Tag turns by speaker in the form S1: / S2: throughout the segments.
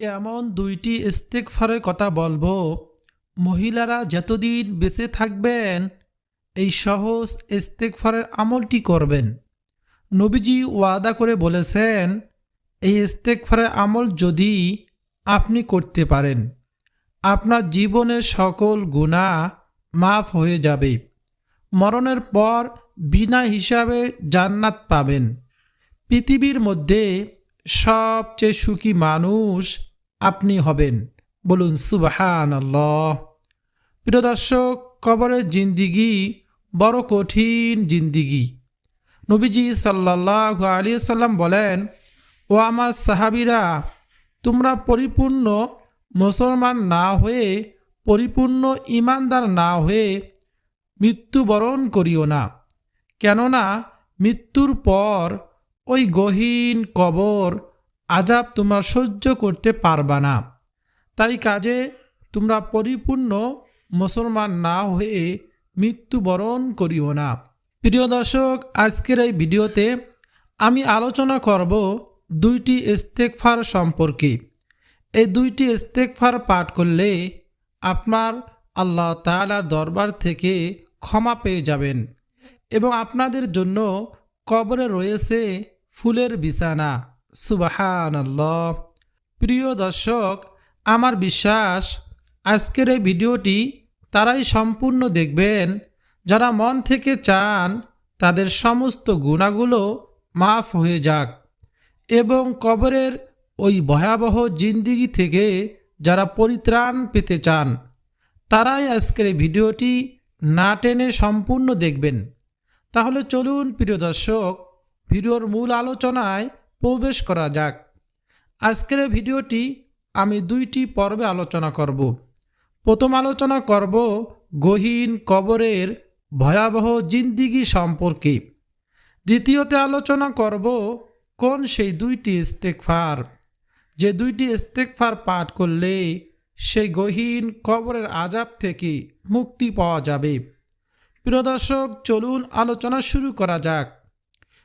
S1: এমন দুইটি ইস্তেগফারের কথা বলবো, মহিলারা যতদিন বেঁচে থাকবেন এই সহজ ইস্তেগফারের আমলটি করবেন। নবীজি ওয়াদা করে বলেছেন, এই ইস্তেগফারের আমল যদি আপনি করতে পারেন, আপনার জীবনের সকল গুনাহ মাফ হয়ে যাবে। মরণের পর বিনা হিসাবে জান্নাত পাবেন। পৃথিবীর মধ্যে সবচেয়ে সুখী মানুষ আপনি হবেন। বলুন সুবহানাল্লাহ। প্রিয় দর্শক, কবরের জিন্দিগি বড় কঠিন জিন্দিগি। নবীজি সাল্লাল্লাহু আলাইহি সাল্লাম বলেন, ও আমার সাহাবীরা, তোমরা পরিপূর্ণ মুসলমান না হয়ে, পরিপূর্ণ ঈমানদার না হয়ে মৃত্যুবরণ করিও না। কেননা মৃত্যুর পর ওই গহীন কবর আযাব তোমরা সহ্য করতে পারবা না। তাই কাজে তোমরা পরিপূর্ণ মুসলমান না হয়ে মৃত্যুবরণ করিও না। প্রিয় দর্শক, আজকের এই ভিডিওতে আমি আলোচনা করব দুইটি ইস্তেগফার সম্পর্কে। এই দুইটি ইস্তেগফার পাঠ করলে আপনার আল্লাহ তাআলার দরবার থেকে ক্ষমা পেয়ে যাবেন এবং আপনাদের জন্য কবরে রয়েছে ফুলের বিছানা। সুবহানাল্লাহ। প্রিয় দর্শক, আমার বিশ্বাস আজকের এই ভিডিওটি তারাই সম্পূর্ণ দেখবেন যারা মন থেকে চান তাদের সমস্ত গুনাহগুলো মাফ হয়ে যাক এবং কবরের ওই ভয়াবহ জিন্দিগি থেকে যারা পরিত্রাণ পেতে চান, তারাই আজকের এই ভিডিওটি না টেনে সম্পূর্ণ দেখবেন। তাহলে চলুন প্রিয় দর্শক, ভিডিওর মূল আলোচনায় প্রবেশ করা যাক। আজকের এই ভিডিওটি আমি দুইটি পর্বে আলোচনা করব। প্রথম আলোচনা করব গহীন কবরের ভয়াবহ জিন্দিগি সম্পর্কে। দ্বিতীয়তে আলোচনা করব কোন সেই দুইটি ইস্তেগফার, যে দুইটি ইস্তেগফার পাঠ করলে সেই গহীন কবরের আযাব থেকে মুক্তি পাওয়া যাবে। প্রিয় দর্শক, চলুন আলোচনা শুরু করা যাক।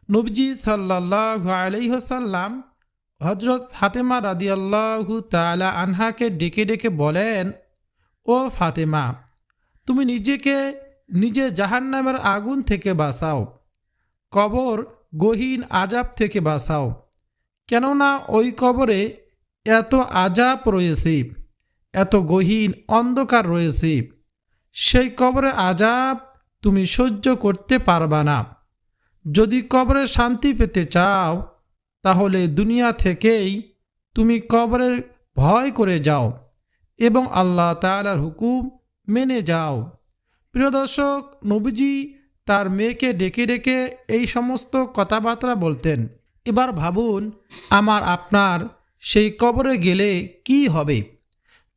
S1: নবীজি সাল্লাল্লাহু আলাইহি ওয়াসাল্লাম হযরত ফাতেমা রাদিয়াল্লাহু তাআলা আনহাকে ডেকে ডেকে বলেন, ও ফাতেমা, তুমি নিজেকে নিজে জাহান্নামের আগুন থেকে বাঁচাও, কবর গহীন আযাব থেকে বাঁচাও। কেননা ওই কবরে এত আযাব রয়েছে, এত গহীন অন্ধকার রয়েছে, সেই কবরে আযাব তুমি সহ্য করতে পারবা না। যদি কবরে শান্তি পেতে চাও তাহলে দুনিয়া থেকেই তুমি কবরের ভয় করে যাও এবং আল্লাহ তাআলার হুকুম মেনে যাও। প্রিয় দর্শক, নবীজি তার মেয়েকে ডেকে ডেকে এই সমস্ত কথাবার্তা বলতেন। এবার ভাবুন, আমার আপনার সেই কবরে গেলে কি হবে।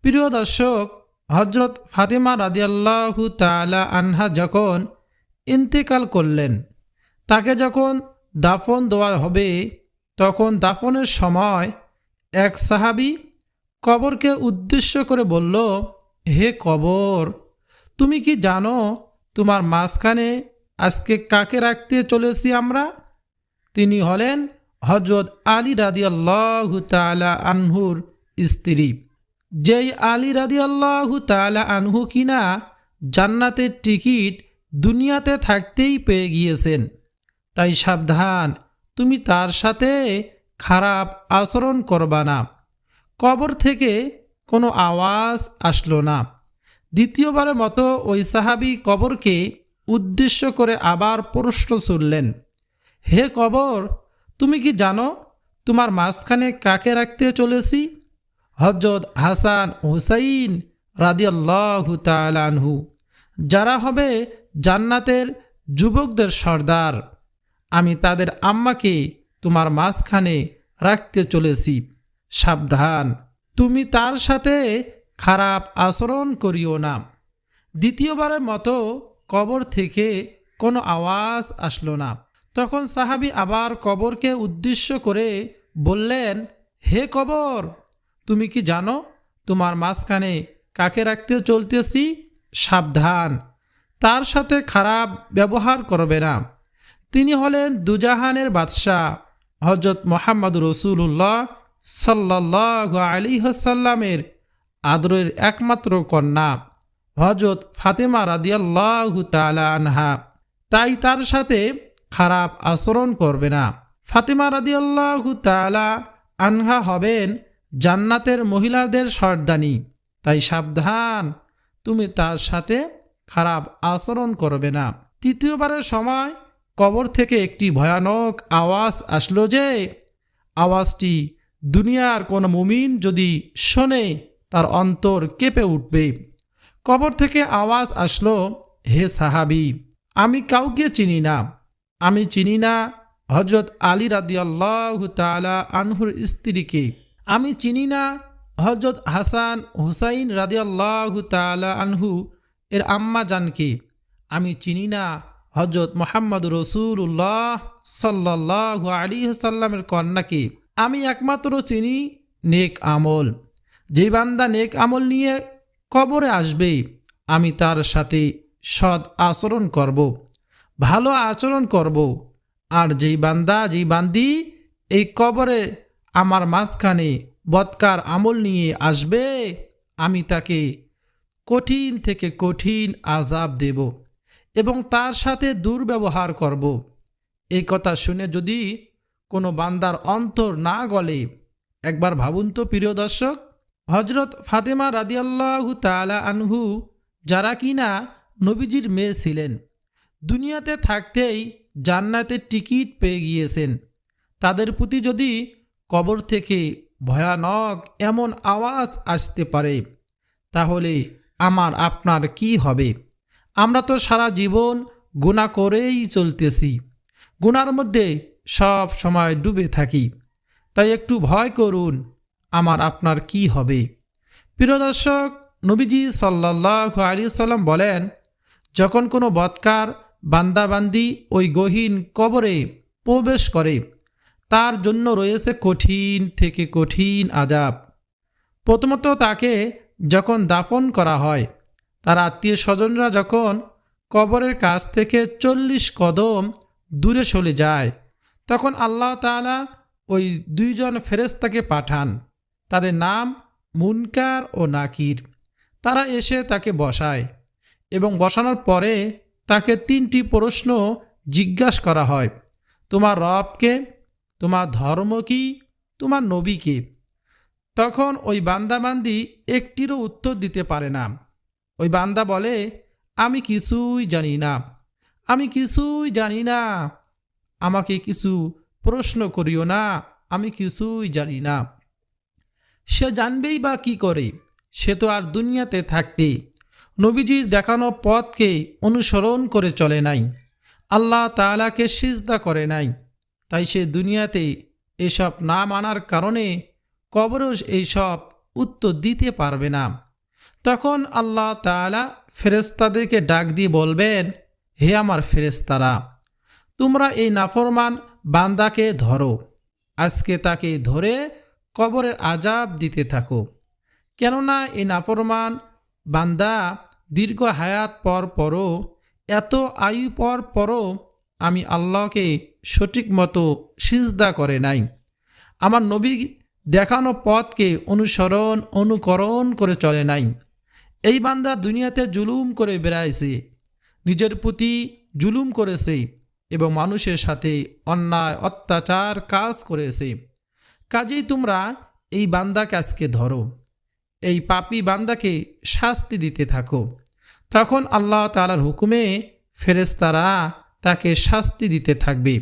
S1: প্রিয় দর্শক, হযরত ফাতেমা রাদিয়াল্লাহু তাআলা আনহা যখন ইন্তেকাল করলেন, তাকে যখন দাফন দেওয়া হবে, তখন দাফনের সময় এক সাহাবী কবরকে উদ্দেশ্য করে বলল, হে কবর, তুমি কি জানো তোমার মাঝখানে আজকে কাকে রাখতে চলেছি আমরা? তিনি হলেন হযরত আলী রাদিয়াল্লাহু তাআলা আনহুর স্ত্রী। যেই আলী রাদিয়াল্লাহু তাআলা আনহু কিনা জান্নাতের টিকিট দুনিয়াতে থাকতেই পেয়ে গিয়েছেন। তাই সাবধান, তুমি তার সাথে খারাপ আচরণ করবা না। কবর থেকে কোনো আওয়াজ আসলো না। দ্বিতীয়বারের মতো ওই সাহাবী কবরকে উদ্দেশ্য করে আবার প্রশ্ন ছুড়লেন, হে কবর, তুমি কি জানো তোমার মাঝখানে কাকে রাখতে চলেছি? হযরত হাসান হুসাইন রাদিয়াল্লাহু তাআলা আনহু, যারা হবে জান্নাতের যুবকদের সর্দার। আমি তাদের আম্মাকে তোমার মাঝখানে রাখতে চলেছি। সাবধান, তুমি তার সাথে খারাপ আচরণ করিও না। দ্বিতীয়বারের মতো কবর থেকে কোনো আওয়াজ আসলো না। তখন সাহাবী আবার কবরকে উদ্দেশ্য করে বললেন, হে কবর, তুমি কি জানো তোমার মাঝখানে কাকে রাখতে চলতেছি? সাবধান, তার সাথে খারাপ ব্যবহার করবে না। তিনি হলেন দুজাহানের বাদশাহ হযরত মুহাম্মদ রাসূলুল্লাহ সাল্লাল্লাহু আলাইহি ওয়াসাল্লামের আদরের একমাত্র কন্যা হযরত ফাতেমা রাদিয়াল্লাহু তাআলা আনহা, তাই তার সাথে খারাপ আচরণ করবে না। ফাতেমা রাদিয়াল্লাহু তাআলা আনহা হবেন জান্নাতের মহিলাদের সর্দানি, তাই সাবধান, তুমি তার সাথে খারাপ আচরণ করবে না। তৃতীয়বারের সময় কবর থেকে একটি ভয়ানক আওয়াজ আসলো, যে আওয়াজটি দুনিয়ার কোনো মুমিন যদি শোনে তার অন্তর কেঁপে উঠবে। কবর থেকে আওয়াজ আসলো, হে সাহাবী, আমি কাউকে চিনি না। আমি চিনি না হযরত আলী রাদিয়াল্লাহু তাআলা আনহুর স্ত্রীকে। আমি চিনি না হযরত হাসান হুসাইন রাদিয়াল্লাহু তাআলা আনহু এর আম্মা জানকে। আমি চিনি না হযরত মুহাম্মদ রাসূলুল্লাহ সাল্লাল্লাহু আলাইহি ওয়াসাল্লামের কন্যাকে। আমি একমাত্র চিনি নেক আমল। যে বান্দা নেক আমল নিয়ে কবরে আসবে, আমি তার সাথে সৎ আচরণ করব, ভালো আচরণ করব। আর যেই বান্দা যেই বান্দি এই কবরে আমার মাঝখানে বদকার আমল নিয়ে আসবে, আমি তাকে কঠিন থেকে কঠিন আযাব দেব এবং তার সাথে দুর্ব্যবহার করব। এই কথা শুনে যদি কোনো বান্দার অন্তর না গলে, একবার ভাবুন তো প্রিয় দর্শক, হযরত ফাতেমা রাদিয়াল্লাহু তাআলা আনহু, যারা কিনা নবীজির মেয়ে ছিলেন, দুনিয়াতে থাকতেই জান্নাতের টিকিট পেয়ে গিয়েছেন, তাদের প্রতি যদি কবর থেকে ভয়ানক এমন আওয়াজ আসতে পারে, তাহলে আমার আপনার কি হবে? আমরা তো সারা জীবন গুনাহ করেই চলতেছি, গুনার মধ্যে সব সময় ডুবে থাকি। তাই একটু ভয় করুন, আমার আপনার কি হবে? প্রিয় দর্শক, নবীজি সাল্লাল্লাহু আলাইহি ওয়াসাল্লাম বলেন, যখন কোনো বদকার বান্দাবান্দি ওই গহীন কবরে প্রবেশ করে, তার জন্য রয়েছে কঠিন থেকে কঠিন আযাব। প্রথমত তাকে যখন দাফন করা হয়, তার আত্মীয় স্বজনরা যখন কবরের কাছ থেকে 40 কদম দূরে সরে যায়, তখন আল্লাহ তাআলা ওই দুইজন ফেরেশতাকে পাঠান। তাদের নাম মুনকার ও নাকির। তারা এসে তাকে বসায় এবং বসানোর পরে তাকে 3টি প্রশ্ন জিজ্ঞাসা করা হয়। তোমার রবকে, তোমার ধর্ম কি, তোমার নবীকে? তখন ওই বান্দাবান্দি একটিরও উত্তর দিতে পারে না। ওই বান্দা বলে, আমি কিছুই জানি না, আমি কিছুই জানি না, আমাকে কিছু প্রশ্ন করিও না, আমি কিছুই জানি না। সে জানবেই বা কি করে? সে তো আর দুনিয়াতে থাকতে নবীজির দেখানো পথকে অনুসরণ করে চলে নাই, আল্লাহ তাআলাকে সিজদা করে নাই। তাই সে দুনিয়াতে এসব না মানার কারণে কবরেও এইসব উত্তর দিতে পারবে না। তখন আল্লাহ তাআলা ফেরেশতাদেরকে ডাক দিয়ে বলবেন, হে আমার ফেরেশতারা, তোমরা এই নাফরমান বান্দাকে ধরো, আজকে তাকে ধরে কবরের আযাব দিতে থাকো। কেননা এই নাফরমান বান্দা দীর্ঘ হায়াত পরও, এত আয়ু পরও আমি আল্লাহকে সঠিক মতো সিজদা করে নাই, আমার নবী দেখানো পথকে অনুকরণ করে চলে নাই। এই বান্দা দুনিয়াতে জুলুম করে বেড়াইছে, নিজের প্রতি জুলুম করেছে এবং মানুষের সাথে অন্যায় অত্যাচার কাজ করেছে। কাজেই তোমরা এই বান্দাকে আজকে ধরো, এই পাপী বান্দাকে শাস্তি দিতে থাকো। তখন আল্লাহ তাআলার হুকুমে ফেরেশতারা তাকে শাস্তি দিতে থাকবে।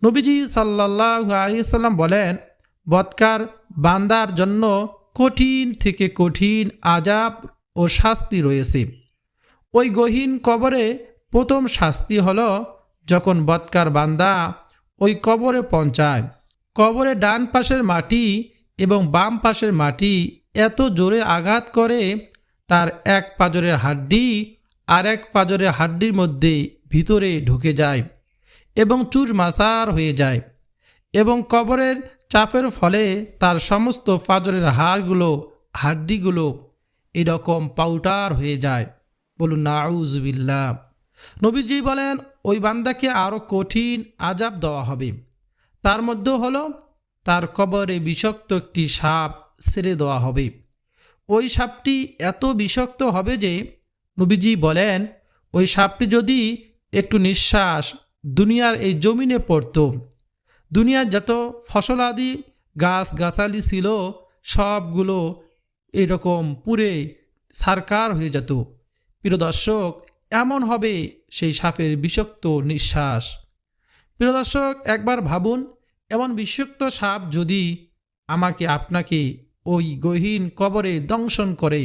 S1: নবীজি সাল্লাল্লাহু আলাইহি ওয়াসাল্লাম বলেন, বদকার বান্দার জন্য কঠিন থেকে কঠিন আযাব ও শাস্তি রয়েছে। ওই গহীন কবরে প্রথম শাস্তি হলো যখন বদকার বান্দা ওই কবরে পৌঁছায়। কবরে ডান পাশের মাটি এবং বাম পাশের মাটি এত জোরে আঘাত করে, তার এক পাঁজরের হাড্ডি আর এক পাঁজরের হাড্ডির মধ্যে ভিতরে ঢুকে যায় এবং চুরমাচার হয়ে যায় এবং কবরের চাপের ফলে তার সমস্ত পাঁজরের হাড্ডিগুলো এরকম পাউডার হয়ে যায়। বলুন নাউজুবিল্লাহ। নবীজি বলেন, ওই বান্দাকে আরও কঠিন আযাব দেওয়া হবে। তার মধ্যে হলো তার কবরে বিষাক্ত একটি সাপ ছেড়ে দেওয়া হবে। ওই সাপটি এত বিষাক্ত হবে যে নবীজি বলেন ওই সাপটি যদি একটু নিঃশ্বাস দুনিয়ার এই জমিনে পড়ত, দুনিয়ার যত ফসলাদি গাছগাছালি ছিল সবগুলো এরকম পুড়ে ছারকার হয়ে যেত। প্রিয় দর্শক, এমন হবে সেই সাপের বিষাক্ত নিঃশ্বাস। প্রিয় দর্শক, একবার ভাবুন, এমন বিষাক্ত সাপ যদি আমাকে আপনাকে ওই গহীন কবরে দংশন করে,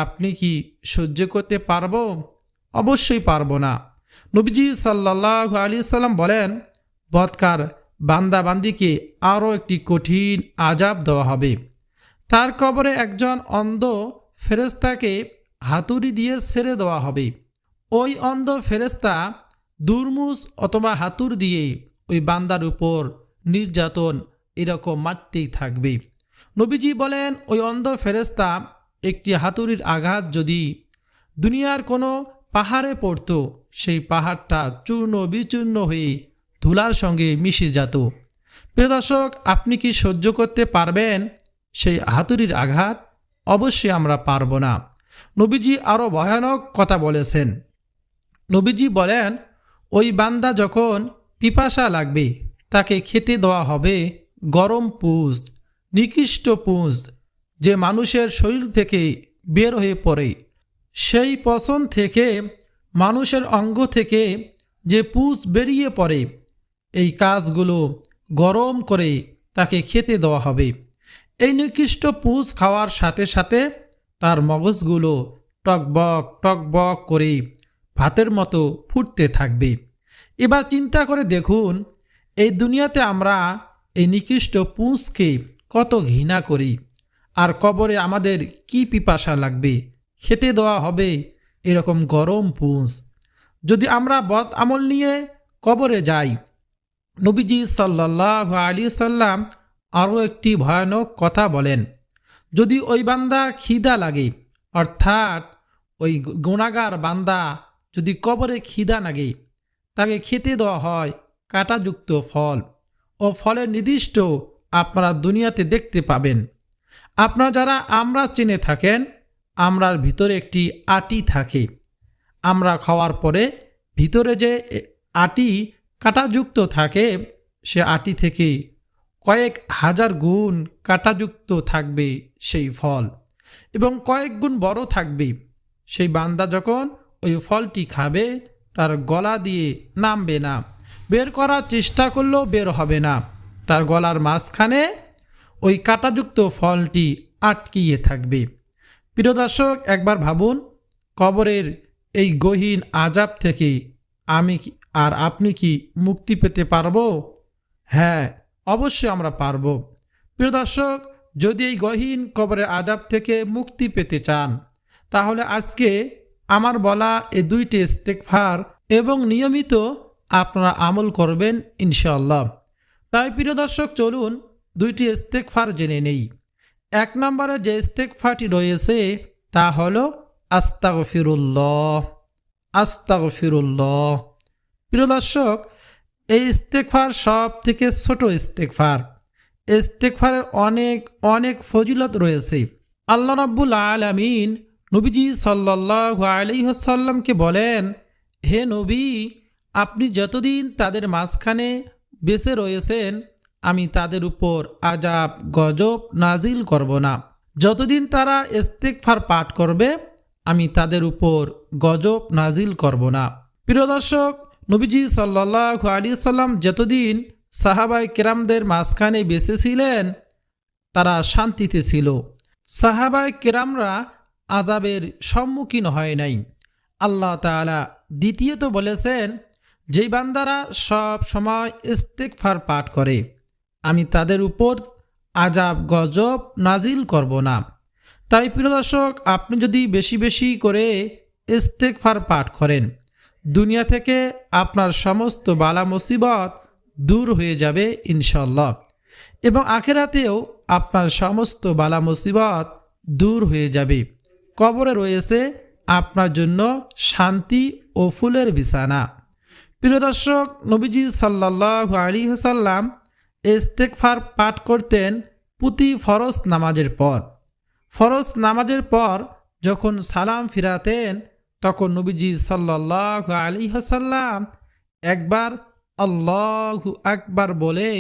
S1: আপনি কি সহ্য করতে পারবো? অবশ্যই পারবো না। নবীজি সাল্লাল্লাহু আলাইহি সাল্লাম বলেন, বদকার বান্দাবান্দিকে আরও একটি কঠিন আযাব দেওয়া হবে। তার কবরে একজন অন্ধ ফেরেশতাকে হাতুড়ি দিয়ে ছেড়ে দেওয়া হবে। ওই অন্ধ ফেরেশতা দুর্মুষ অথবা হাতুড় দিয়ে ওই বান্দার উপর নির্যাতন এরকম মারতেই থাকবে। নবীজি বলেন, ওই অন্ধ ফেরেশতা একটি হাতুড়ির আঘাত যদি দুনিয়ার কোনো পাহাড়ে পড়ত, সেই পাহাড়টা চূর্ণ বিচূর্ণ হয়ে ধুলার সঙ্গে মিশে যেত। প্রিয় দর্শক, আপনি কি সহ্য করতে পারবেন সেই হাতুড়ির আঘাত? অবশ্যই আমরা পারব না। নবীজি আরও ভয়ানক কথা বলেছেন। নবীজি বলেন, ওই বান্দা যখন পিপাসা লাগবে তাকে খেতে দেওয়া হবে গরম পুঁজ, নিকৃষ্ট পুঁজ, যে মানুষের শরীর থেকে বের হয়ে পড়ে। সেই পছন থেকে, মানুষের অঙ্গ থেকে যে পুঁজ বেরিয়ে পড়ে, এই কাজগুলো গরম করে তাকে খেতে দেওয়া হবে। এই নিকৃষ্ট পুঁজ খাওয়ার সাথে সাথে তার মগজগুলো টকবক টকবক করে ভাতের মতো ফুটতে থাকবে। এবার চিন্তা করে দেখুন, এই দুনিয়াতে আমরা এই নিকৃষ্ট পুঁজকে কত ঘৃণা করি, আর কবরে আমাদের কি পিপাসা লাগবে, খেতে দেওয়া হবে এরকম গরম পুঁজ। যদি আমরা বদ আমল নিয়ে কবরে যাই, নবীজি সাল্লাল্লাহু আলাইহি সাল্লাম আরও একটি ভয়ানক কথা বলেন। যদি ওই বান্দা খিদা লাগে, অর্থাৎ ওই গুনাহগার বান্দা যদি কবরে খিদা লাগে, তাকে খেতে দেওয়া হয় কাঁটাযুক্ত ফল ও ফলের নির্দিষ্ট আপনারা দুনিয়াতে দেখতে পাবেন। আপনারা যারা আমরা চিনে থাকেন, আমরার ভিতরে একটি আটি থাকে। আমরা খাওয়ার পরে ভিতরে যে আটি কাঁটাযুক্ত থাকে, সে আটি থেকে কয়েক হাজার গুণ কাঁটাযুক্ত থাকবে সেই ফল, এবং কয়েক গুণ বড় থাকবে। সেই বান্দা যখন ওই ফলটি খাবে, তার গলা দিয়ে নামবে না, বের করার চেষ্টা করলেও বের হবে না। তার গলার মাঝখানে ওই কাঁটাযুক্ত ফলটি আটকিয়ে থাকবে। প্রিয় দর্শক, একবার ভাবুন, কবরের এই গহীন আযাব থেকে আপনি কি মুক্তি পেতে পারবো? হ্যাঁ, অবশ্যই আমরা পারব। প্রিয় দর্শক, যদি এই গহীন কবরের আযাব থেকে মুক্তি পেতে চান, তাহলে আজকে আমার বলা এই দুইটি ইস্তেগফার এবং নিয়মিত আপনারা আমল করবেন ইনশাআল্লাহ। তাই প্রিয় দর্শক, চলুন দুইটি ইস্তেগফার জেনে নেই। এক নম্বরে যে ইস্তেগফারটি রয়েছে তা হলো আস্তাগফিরুল্লাহ, আস্তাগফিরুল্লাহ। প্রিয় দর্শক, এই ইস্তেগফার সব থেকে ছোট ইস্তেগফার। ইস্তেগফারের অনেক অনেক ফজিলত রয়েছে। আল্লাহ রাব্বুল আলামিন নবীজি সাল্লাল্লাহু আলাইহি ওয়াসাল্লামকে বলেন, হে নবী, আপনি যতদিন তাদের মাঝখানে বেঁচে রয়েছেন, আমি তাদের উপর আযাব গজব নাজিল করব না। যতদিন তারা ইস্তেগফার পাঠ করবে, আমি তাদের উপর গজব নাজিল করব না। প্রিয় দর্শক, নবীজি সাল্লাল্লাহু আলাইহি ওয়াসাল্লাম যতদিন সাহাবায়ে কেরামদের মাঝখানে বেঁচে ছিলেন, তারা শান্তিতে ছিল। সাহাবায়ে কেরামরা আযাবের সম্মুখীন হয় নাই। আল্লাহ তাআলা দ্বিতীয়ত বলেছেন, যেই বান্দারা সব সময় ইস্তেগফার পাঠ করে, আমি তাদের উপর আযাব গজব নাজিল করব না। তাই প্রিয় দর্শক, আপনি যদি বেশি বেশি করে ইস্তেগফার পাঠ করেন, দুনিয়া থেকে আপনার সমস্ত বালা মুসিবত দূর হয়ে যাবে ইনশাআল্লাহ, এবং আখিরাতেও আপনার সমস্ত বালা মুসিবত দূর হয়ে যাবে। কবরে রয়েছে আপনার জন্য শান্তি ও ফুলের বিছানা। প্রিয় দর্শক, নবীজি সাল্লাল্লাহু আলাইহি ওয়াসাল্লাম ইস্তেগফার পাঠ করতেন প্রতি ফরজ নামাজের পর। ফরজ নামাজের পর যখন সালাম ফিরাতেন তখন নবীজি সাল্লাল্লাহু আলাইহি ওয়াসাল্লাম একবার আল্লাহু আকবার বলে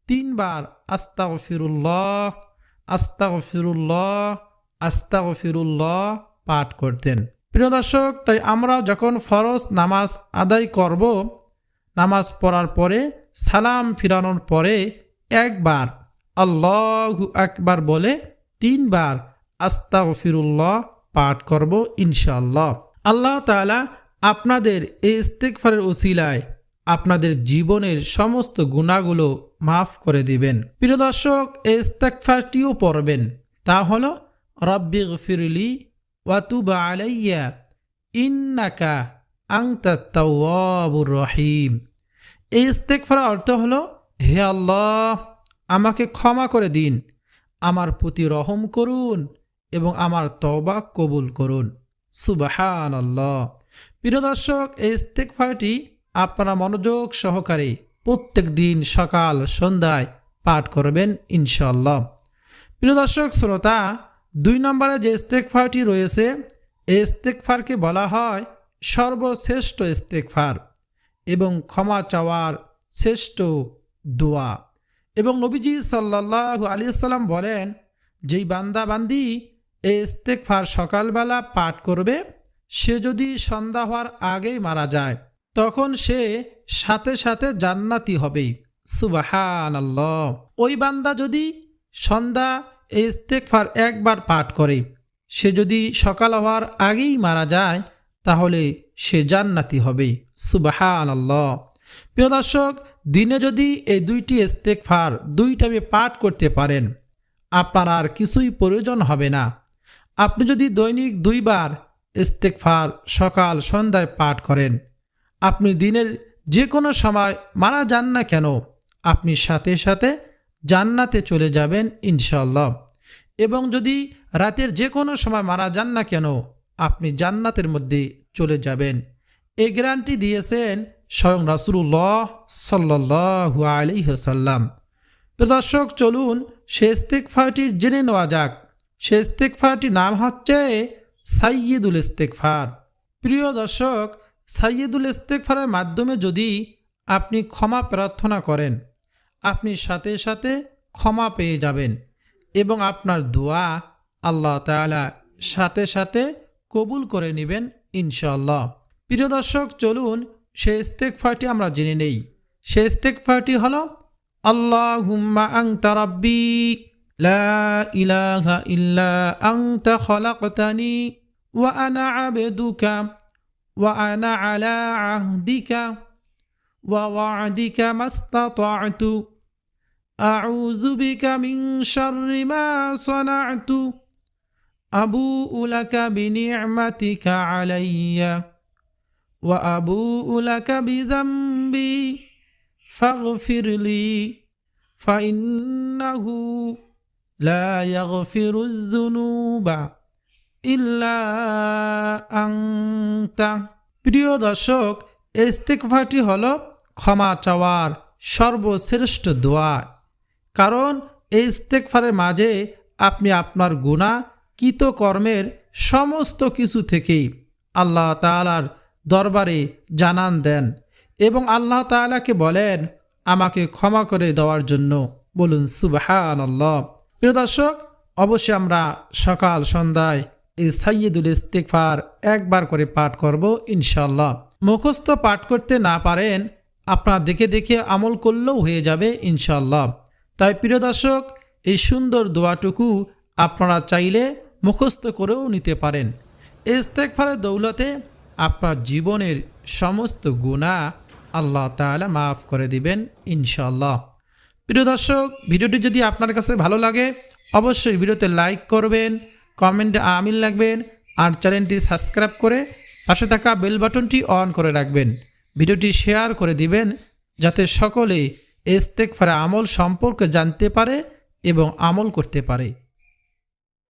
S1: 3 বার আস্তাগফিরুল্লাহ আস্তাগফিরুল্লাহ আস্তাগফিরুল্লাহ পাঠ করতেন। প্রিয় দর্শক, তাই আমরা যখন ফরজ নামাজ আদায় করব, নামাজ পড়ার পরে সালাম ফিরানোর পরে একবার আল্লাহু আকবার বলে 3 বার আস্তাগফিরুল্লাহ পাঠ করব ইনশাআল্লাহ। আল্লাহ তাআলা আপনাদের এই ইস্তেগফারের উসিলায় আপনাদের জীবনের সমস্ত গুনাহগুলো মাফ করে দিবেন। প্রিয় দর্শক, এই ইস্তেগফারটিও পড়বেন, তা হলো রব্বিগফিরলি ওয়া তুব আলাইয়া ইন্নাকা আনতাত তাওয়াবুর রহিম। এই ইস্তেগফারের অর্থ হলো, হে আল্লাহ, আমাকে ক্ষমা করে দিন, আমার প্রতি রহম করুন এবং আমার তওবা কবুল করুন। সুবহানাল্লাহ। প্রিয় দর্শক, এই ইস্তেগফারটি আপনারা মনোযোগ সহকারে প্রত্যেক দিন সকাল সন্ধ্যায় পাঠ করবেন ইনশাআল্লাহ। প্রিয় দর্শক শ্রোতা, 2 নম্বরে যে ইস্তেগফারটি রয়েছে, এই ইস্তেগফারকে বলা হয় সর্বশ্রেষ্ঠ ইস্তেগফার এবং ক্ষমা চাওয়ার শ্রেষ্ঠ দোয়া। এবং নবীজি সাল্লাল্লাহু আলাইহি ওয়াসাল্লাম বলেন, যেই বান্দা বান্দি এই ইস্তেগফার সকালবেলা পাঠ করবে, সে যদি সন্ধ্যা হওয়ার আগেই মারা যায় তখন সে সাথে সাথে জান্নাতি হবে। সুবহানাল্লাহ। ওই বান্দা যদি সন্ধ্যা এই ইস্তেগফার একবার পাঠ করে, সে যদি সকাল হওয়ার আগেই মারা যায় তাহলে সে জান্নাতি হবে। সুবহানাল্লাহ। প্রিয় দর্শক, দিনে যদি এই 2টি ইস্তেগফার 2 টাইমে পাঠ করতে পারেন, আপনার আর কিছুই প্রয়োজন হবে না। আপনি যদি দৈনিক 2 বার ইস্তেগফার সকাল সন্ধ্যায় পাঠ করেন, আপনি দিনের যে কোনো সময় মারা যান না কেন, আপনি সাথে সাথে জান্নাতে চলে যাবেন ইনশাআল্লাহ। এবং যদি রাতের যে কোনো সময় মারা যান না কেন, আপনি জান্নাতের মধ্যে চলে যাবেন। এই গ্যারান্টি দিয়েছেন স্বয়ং রাসূলুল্লাহ সাল্লাল্লাহু আলাইহি ওয়াসাল্লাম। তো দর্শক, চলুন সে ইস্তেগফারটি জেনে নেওয়া যাক। সে ইস্তেগফারটির নাম হচ্ছে সাইয়্যিদুল ইস্তেগফার। প্রিয় দর্শক, সাইয়্যিদুল ইস্তেগফারের মাধ্যমে যদি আপনি ক্ষমা প্রার্থনা করেন, আপনি সাথে সাথে ক্ষমা পেয়ে যাবেন এবং আপনার দোয়া আল্লাহ তাআলা সাথে সাথে কবুল করে নেবেন ইনশাআল্লাহ। প্রিয় দর্শক, চলুন সে ইস্তেগফারটি আমরা জেনে নেই। সে ইস্তেগফারটি হলো, আল্লাহুম্মা আনতা রাব্বি লা ইলাহা ইল্লা আনতা খলাকতানি ওয়া আনা আবদুকা ওয়া আনা আলা আহদিকা ওয়া ওয়া'দিকা মাস্তাতা'তু আউযু বিকা মিন শাররি মা সানা'তু আবুউ লাকা বিনি'মাতিকা আলাইয়া ওয়া আবুউ লাকা বিযামবি ফাগফিরলি ফাইন্নাহু লা ইয়াগফিরুয যুনুবা ইল্লা আনতা। প্রিয় দর্শক, ইস্তেগফারটি হলো ক্ষমা চাওয়ার সর্বশ্রেষ্ঠ দোয়া। কারণ এই ইস্তেগফারের মাঝে আপনি আপনার গুনাহ কৃতকর্মের সমস্ত কিছু থেকেই আল্লাহ তাআলার দরবারে জানান দেন এবং আল্লাহ তাআলাকে বলেন আমাকে ক্ষমা করে দেওয়ার জন্য। বলুন সুবহানাল্লাহ। প্রিয় দর্শক, অবশ্যই আমরা সকাল সন্ধ্যায় এই সাইয়্যিদুল ইস্তেগফার একবার করে পাঠ করব ইনশাআল্লাহ। মুখস্থ পাঠ করতে না পারেন, আপনারা দেখে দেখে আমল করলেও হয়ে যাবে ইনশাআল্লাহ। তাই প্রিয় দর্শক, এই সুন্দর দোয়াটুকু আপনারা চাইলে মুখস্থ করেও নিতে পারেন। এই ইস্তেগফারের দৌলতে আপনার জীবনের সমস্ত গুনাহ আল্লাহ তাআলা মাফ করে দিবেন ইনশাআল্লাহ। প্রিয় দর্শক, ভিডিওটি যদি আপনার কাছে ভালো লাগে অবশ্যই ভিডিওতে লাইক করবেন, কমেন্টে আমিন লিখবেন আর চ্যানেলটি সাবস্ক্রাইব করে পাশে থাকা বেল বাটনটি অন করে রাখবেন। ভিডিওটি শেয়ার করে দিবেন যাতে সকলে ইস্তেগফারের আমল সম্পর্কে জানতে পারে এবং আমল করতে পারে।